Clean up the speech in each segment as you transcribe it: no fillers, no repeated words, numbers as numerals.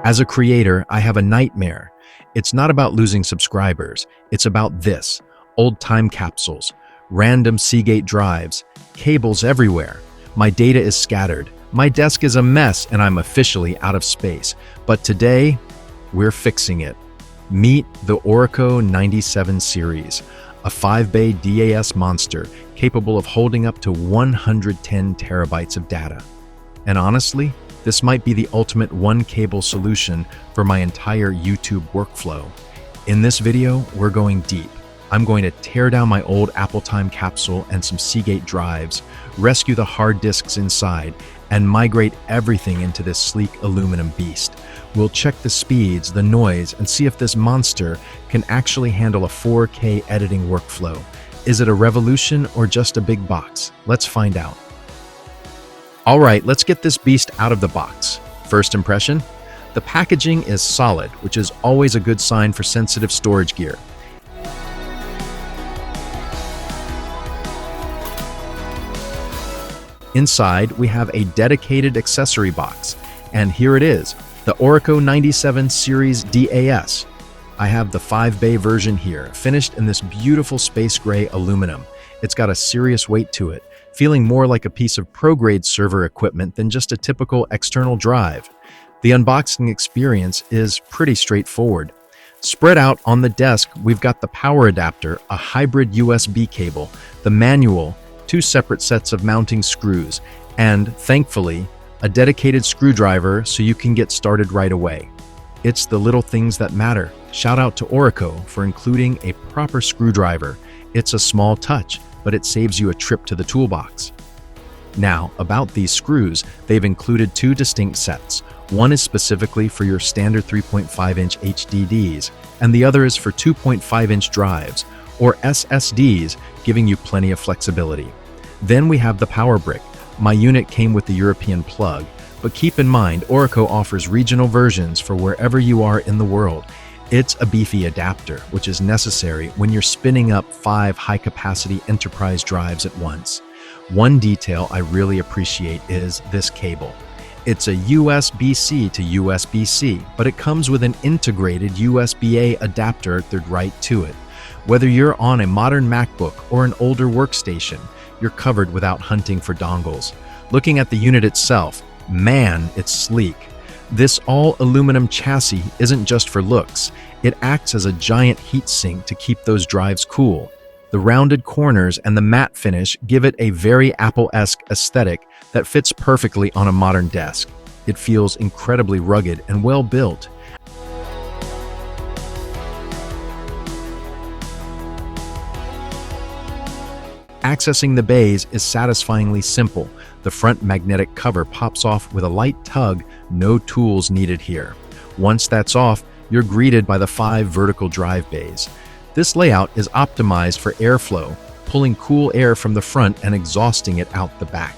As a creator, I have a nightmare. It's not about losing subscribers. It's about this: old time capsules, random Seagate drives, cables everywhere. My data is scattered. My desk is a mess and I'm officially out of space. But today, we're fixing it. Meet the Orico 97 series, a 5-bay DAS monster capable of holding up to 110 terabytes of data. And honestly, this might be the ultimate one-cable solution for my entire YouTube workflow. In this video, we're going deep. I'm going to tear down my old Apple Time Capsule and some Seagate drives, rescue the hard disks inside, and migrate everything into this sleek aluminum beast. We'll check the speeds, the noise, and see if this monster can actually handle a 4K editing workflow. Is it a revolution or just a big box? Let's find out. All right, let's get this beast out of the box. First impression? The packaging is solid, which is always a good sign for sensitive storage gear. Inside, we have a dedicated accessory box, and here it is, the Orico 97 series DAS. I have the 5-bay version here, finished in this beautiful space gray aluminum. It's got a serious weight to it, feeling more like a piece of pro-grade server equipment than just a typical external drive. The unboxing experience is pretty straightforward. Spread out on the desk, we've got the power adapter, a hybrid USB cable, the manual, 2 separate sets of mounting screws, and, thankfully, a dedicated screwdriver so you can get started right away. It's the little things that matter. Shout out to Orico for including a proper screwdriver. It's a small touch, but it saves you a trip to the toolbox. Now, about these screws, they've included 2 distinct sets. One is specifically for your standard 3.5-inch HDDs, and the other is for 2.5-inch drives, or SSDs, giving you plenty of flexibility. Then we have the power brick. My unit came with the European plug, but keep in mind Orico offers regional versions for wherever you are in the world. It's a beefy adapter, which is necessary when you're spinning up 5 high-capacity enterprise drives at once. One detail I really appreciate is this cable. It's a USB-C to USB-C, but it comes with an integrated USB-A adapter right to it. Whether you're on a modern MacBook or an older workstation, you're covered without hunting for dongles. Looking at the unit itself, man, it's sleek. This all-aluminum chassis isn't just for looks. It acts as a giant heatsink to keep those drives cool. The rounded corners and the matte finish give it a very Apple-esque aesthetic that fits perfectly on a modern desk. It feels incredibly rugged and well-built. Accessing the bays is satisfyingly simple. The front magnetic cover pops off with a light tug, no tools needed here. Once that's off, you're greeted by the 5 vertical drive bays. This layout is optimized for airflow, pulling cool air from the front and exhausting it out the back.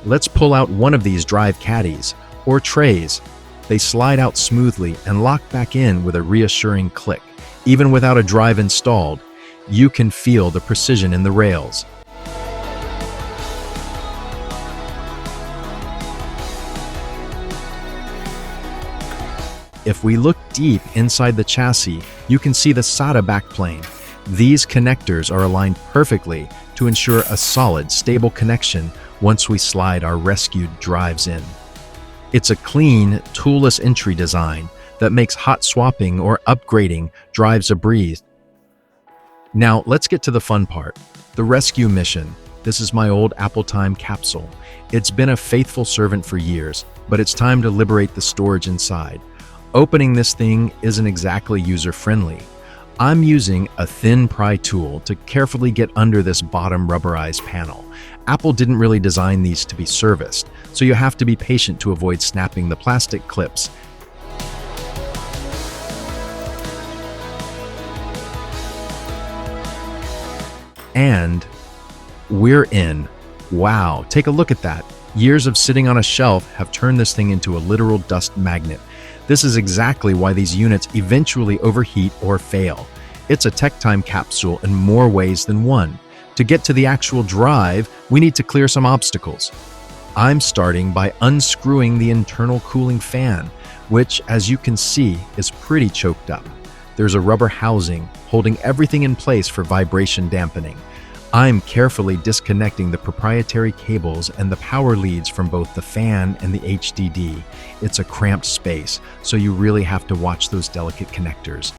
Let's pull out one of these drive caddies, or trays. They slide out smoothly and lock back in with a reassuring click. Even without a drive installed, you can feel the precision in the rails. If we look deep inside the chassis, you can see the SATA backplane. These connectors are aligned perfectly to ensure a solid, stable connection once we slide our rescued drives in. It's a clean, toolless entry design that makes hot swapping or upgrading drives a breeze. Now, let's get to the fun part, the rescue mission. This is my old Apple Time Capsule. It's been a faithful servant for years, but it's time to liberate the storage inside. Opening this thing isn't exactly user-friendly. I'm using a thin pry tool to carefully get under this bottom rubberized panel. Apple didn't really design these to be serviced, so you have to be patient to avoid snapping the plastic clips. And we're in. Wow, take a look at that. Years of sitting on a shelf have turned this thing into a literal dust magnet. This is exactly why these units eventually overheat or fail. It's a tech time capsule in more ways than one. To get to the actual drive, we need to clear some obstacles. I'm starting by unscrewing the internal cooling fan, which, as you can see, is pretty choked up. There's a rubber housing holding everything in place for vibration dampening. I'm carefully disconnecting the proprietary cables and the power leads from both the fan and the HDD. It's a cramped space, so you really have to watch those delicate connectors.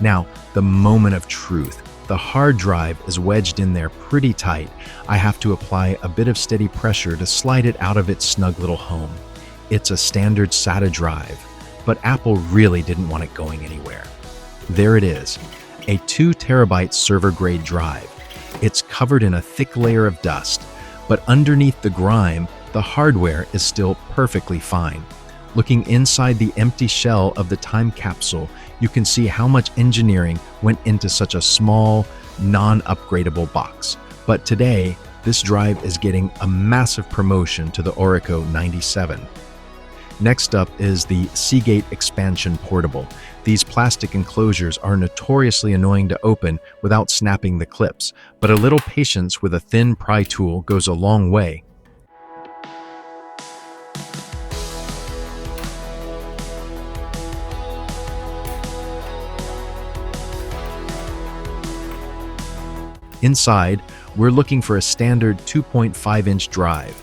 Now, the moment of truth. The hard drive is wedged in there pretty tight. I have to apply a bit of steady pressure to slide it out of its snug little home. It's a standard SATA drive, but Apple really didn't want it going anywhere. There it is, a 2 terabyte server-grade drive. It's covered in a thick layer of dust, but underneath the grime, the hardware is still perfectly fine. Looking inside the empty shell of the time capsule, you can see how much engineering went into such a small, non-upgradable box. But today, this drive is getting a massive promotion to the Orico 97. Next up is the Seagate Expansion Portable. These plastic enclosures are notoriously annoying to open without snapping the clips, but a little patience with a thin pry tool goes a long way. Inside, we're looking for a standard 2.5-inch drive.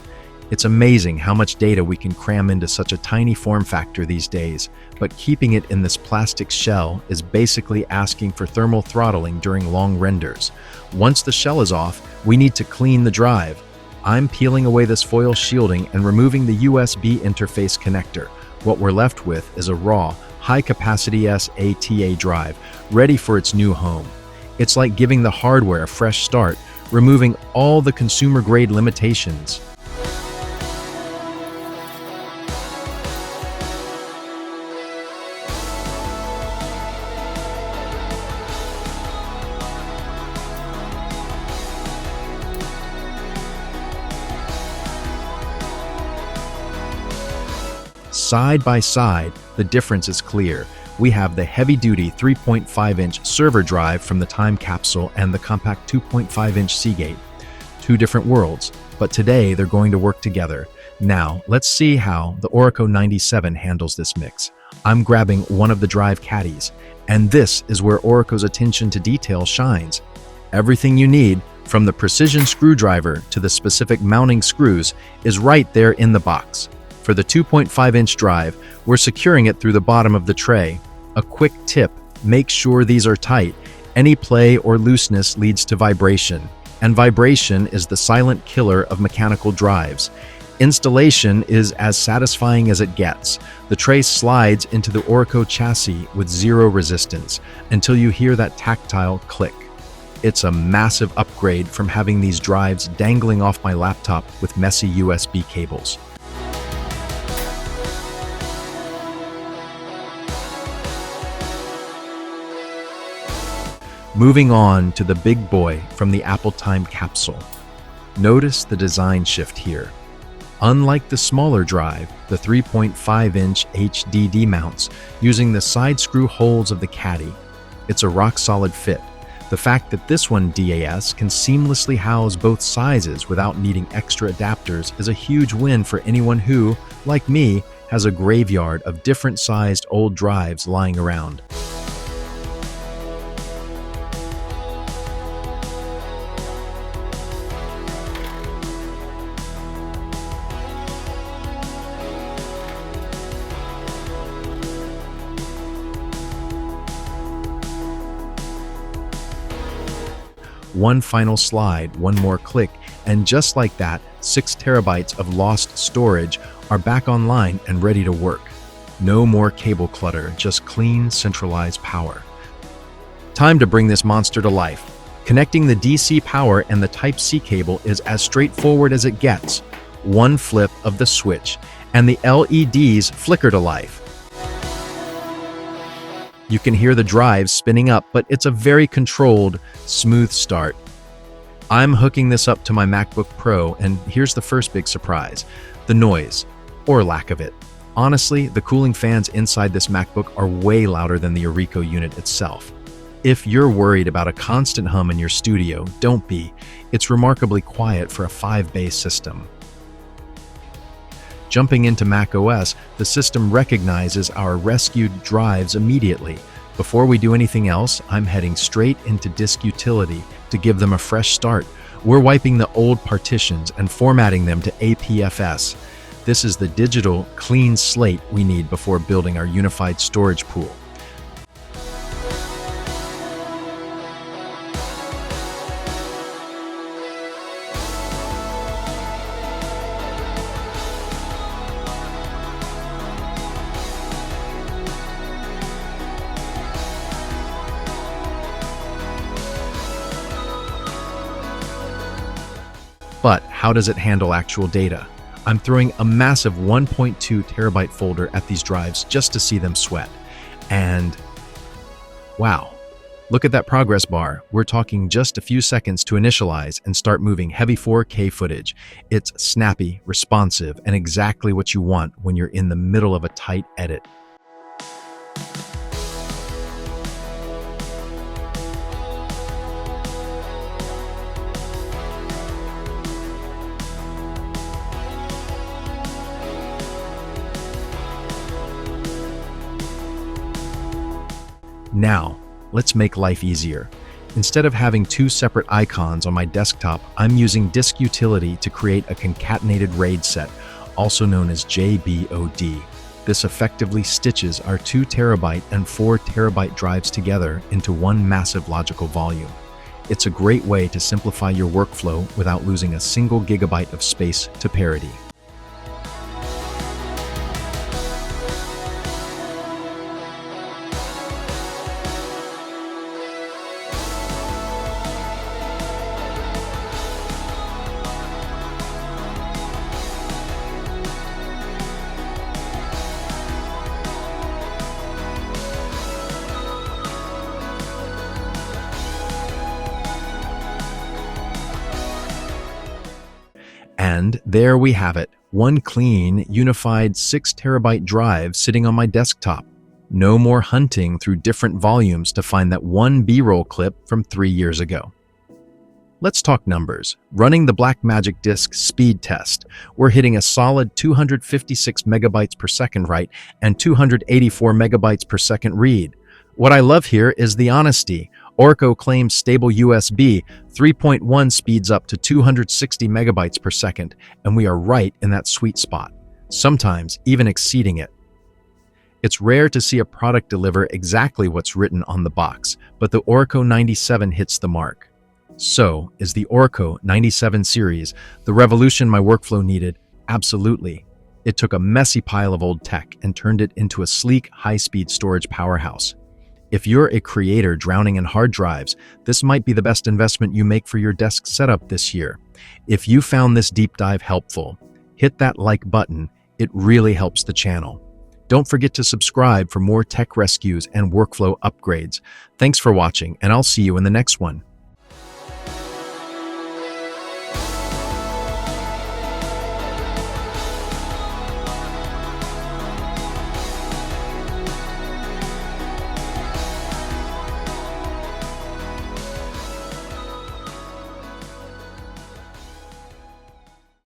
It's amazing how much data we can cram into such a tiny form factor these days, but keeping it in this plastic shell is basically asking for thermal throttling during long renders. Once the shell is off, we need to clean the drive. I'm peeling away this foil shielding and removing the USB interface connector. What we're left with is a raw, high-capacity SATA drive, ready for its new home. It's like giving the hardware a fresh start, removing all the consumer-grade limitations. Side by side, the difference is clear. We have the heavy-duty 3.5-inch server drive from the time capsule and the compact 2.5-inch Seagate. Two different worlds, but today they're going to work together. Now, let's see how the Orico 97 handles this mix. I'm grabbing one of the drive caddies, and this is where Orico's attention to detail shines. Everything you need, from the precision screwdriver to the specific mounting screws, is right there in the box. For the 2.5-inch drive, we're securing it through the bottom of the tray. A quick tip, make sure these are tight. Any play or looseness leads to vibration, and vibration is the silent killer of mechanical drives. Installation is as satisfying as it gets. The tray slides into the Orico chassis with zero resistance until you hear that tactile click. It's a massive upgrade from having these drives dangling off my laptop with messy USB cables. Moving on to the big boy from the Apple Time Capsule. Notice the design shift here. Unlike the smaller drive, the 3.5-inch HDD mounts using the side screw holes of the Caddy. It's a rock-solid fit. The fact that this one DAS can seamlessly house both sizes without needing extra adapters is a huge win for anyone who, like me, has a graveyard of different-sized old drives lying around. One final slide, one more click, and just like that, 6 terabytes of lost storage are back online and ready to work. No more cable clutter, just clean, centralized power. Time to bring this monster to life. Connecting the DC power and the Type-C cable is as straightforward as it gets. One flip of the switch, and the LEDs flicker to life. You can hear the drive spinning up, but it's a very controlled, smooth start. I'm hooking this up to my MacBook Pro, and here's the first big surprise: the noise, or lack of it. Honestly, the cooling fans inside this MacBook are way louder than the Orico unit itself. If you're worried about a constant hum in your studio, don't be. It's remarkably quiet for a 5-bay system. Jumping into macOS, the system recognizes our rescued drives immediately. Before we do anything else, I'm heading straight into Disk Utility to give them a fresh start. We're wiping the old partitions and formatting them to APFS. This is the digital, clean slate we need before building our unified storage pool. But how does it handle actual data? I'm throwing a massive 1.2 terabyte folder at these drives just to see them sweat. And wow, look at that progress bar. We're talking just a few seconds to initialize and start moving heavy 4K footage. It's snappy, responsive, and exactly what you want when you're in the middle of a tight edit. Now, let's make life easier. Instead of having two separate icons on my desktop, I'm using Disk Utility to create a concatenated RAID set, also known as JBOD. This effectively stitches our 2 terabyte and 4 terabyte drives together into one massive logical volume. It's a great way to simplify your workflow without losing a single gigabyte of space to parity. And there we have it, one clean, unified 6 terabyte drive sitting on my desktop. No more hunting through different volumes to find that one B-roll clip from 3 years ago. Let's talk numbers. Running the Blackmagic disk speed test, we're hitting a solid 256 megabytes per second write and 284 megabytes per second read. What I love here is the honesty. Orico claims stable USB 3.1 speeds up to 260 megabytes per second, and we are right in that sweet spot, sometimes even exceeding it. It's rare to see a product deliver exactly what's written on the box, but the Orico 97 hits the mark. So, is the Orico 97 series the revolution my workflow needed? Absolutely. It took a messy pile of old tech and turned it into a sleek, high-speed storage powerhouse. If you're a creator drowning in hard drives, this might be the best investment you make for your desk setup this year. If you found this deep dive helpful, hit that like button. It really helps the channel. Don't forget to subscribe for more tech rescues and workflow upgrades. Thanks for watching, and I'll see you in the next one.